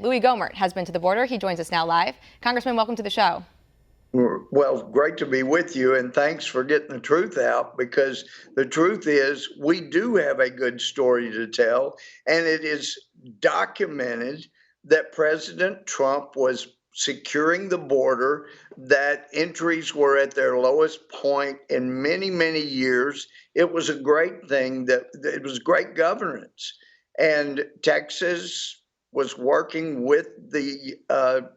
Louie Gohmert has been to the border. He joins us now live. Congressman, welcome to the show. Well, great to be with you, and thanks for getting the truth out, because the truth is we do have a good story to tell, and it is documented that President Trump was securing the border, that entries were at their lowest point in many, many years. It was a great thing, that it was great governance. And Texas was working with the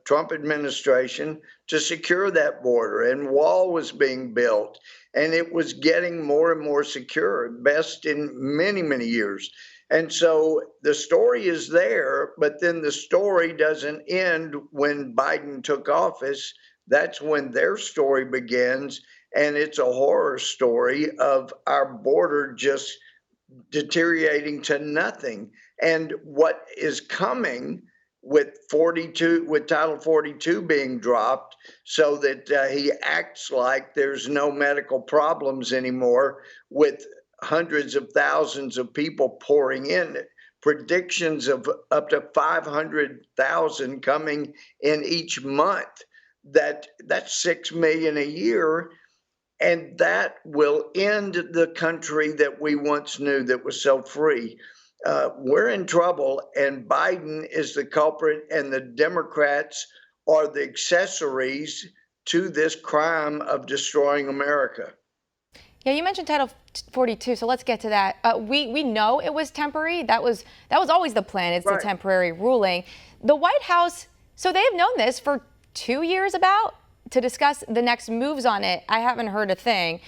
Trump administration to secure that border, and wall was being built, and it was getting more and more secure, best in many, many years. And so the story is there, but then the story doesn't end when Biden took office. That's when their story begins, and it's a horror story of our border just deteriorating to nothing. And what is coming with Title 42 being dropped, so that he acts like there's no medical problems anymore, with hundreds of thousands of people pouring in, predictions of up to 500,000 coming in each month. That's 6 million a year. And that will end the country that we once knew that was so free. We're in trouble, and Biden is the culprit, and the Democrats are the accessories to this crime of destroying America. Yeah, you mentioned Title 42, so let's get to that. We know it was temporary. That was always the plan. It's Right. a temporary ruling. The White House, so they've known this for 2 years about, to discuss the next moves on it. I haven't heard a thing.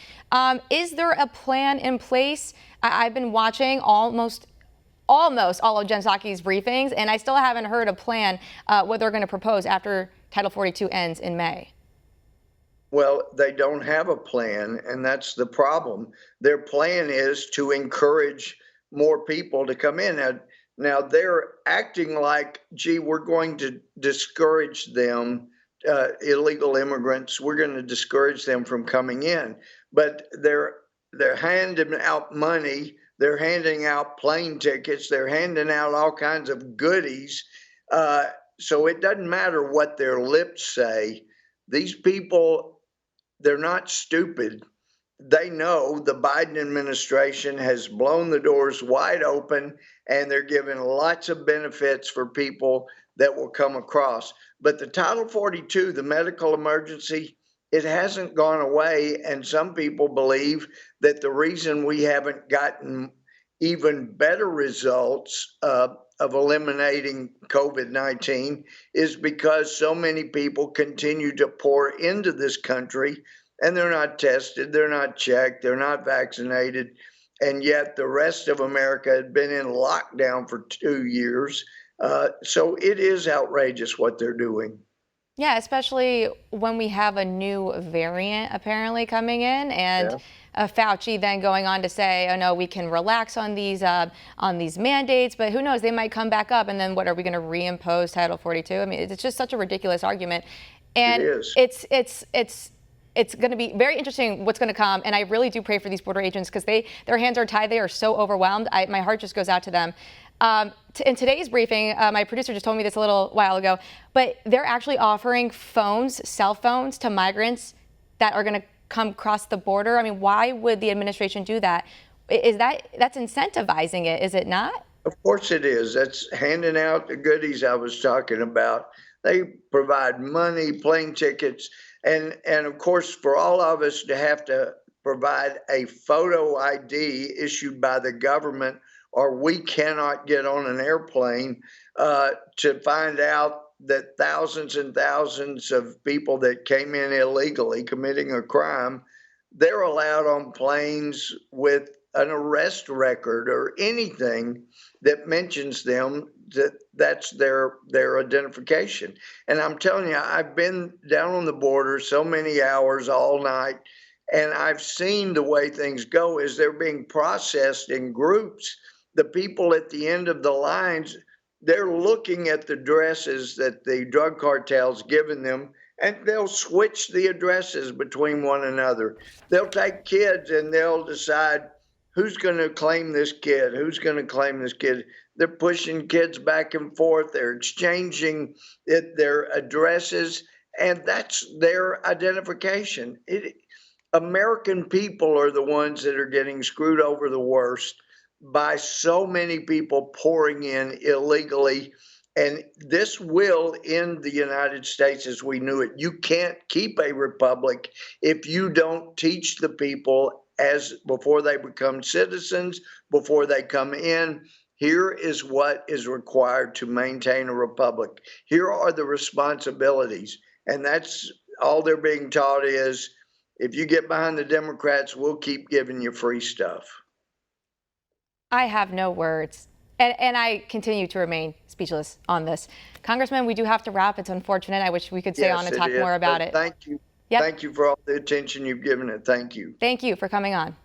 Is there a plan in place? I've been watching almost all of Jen Psaki's briefings, and I still haven't heard a plan what they're going to propose after Title 42 ends in May. Well, they don't have a plan, and that's the problem. Their plan is to encourage more people to come in. Now they're acting like, gee, we're going to discourage them, illegal immigrants. We're going to discourage them from coming in. But they're handing out money. They're handing out plane tickets. They're handing out all kinds of goodies. So it doesn't matter what their lips say. These people, they're not stupid. They know the Biden administration has blown the doors wide open, and they're giving lots of benefits for people that will come across. But the Title 42, the medical emergency, it hasn't gone away. And some people believe that the reason we haven't gotten even better results of eliminating COVID-19 is because so many people continue to pour into this country, and they're not tested, they're not checked, they're not vaccinated. And yet the rest of America had been in lockdown for 2 years. So it is outrageous what they're doing. Yeah, especially when we have a new variant apparently coming in, and Fauci then going on to say, "Oh no, we can relax on these mandates," but who knows? They might come back up, and then what are we going to reimpose Title 42? I mean, it's just such a ridiculous argument, and It is. It's going to be very interesting what's going to come, and I really do pray for these border agents, because their hands are tied. They are so overwhelmed. My heart just goes out to them. In today's briefing, my producer just told me this a little while ago, but they're actually offering cell phones to migrants that are going to come across the border. I mean, why would the administration do that? That's incentivizing it, is it not? Of course it is. That's handing out the goodies I was talking about. They provide money, plane tickets, and of course, for all of us to have to provide a photo ID issued by the government, or we cannot get on an airplane, to find out that thousands and thousands of people that came in illegally committing a crime, they're allowed on planes with an arrest record or anything that mentions them, that's their identification. And I'm telling you, I've been down on the border so many hours all night, and I've seen the way things go is they're being processed in groups. The people at the end of the lines, they're looking at the addresses that the drug cartel's given them, and they'll switch the addresses between one another. They'll take kids and they'll decide who's going to claim this kid, who's going to claim this kid. They're pushing kids back and forth. They're exchanging their addresses, and that's their identification. American people are the ones that are getting screwed over the worst by so many people pouring in illegally. And this will end the United States as we knew it. You can't keep a republic if you don't teach the people as before they become citizens, before they come in. Here is what is required to maintain a republic. Here are the responsibilities. And that's all they're being taught is if you get behind the Democrats, we'll keep giving you free stuff. I have no words. And I continue to remain speechless on this. Congressman, we do have to wrap. It's unfortunate. I wish we could stay on and talk more about it. Thank you. Yep. Thank you for all the attention you've given it. Thank you. Thank you for coming on.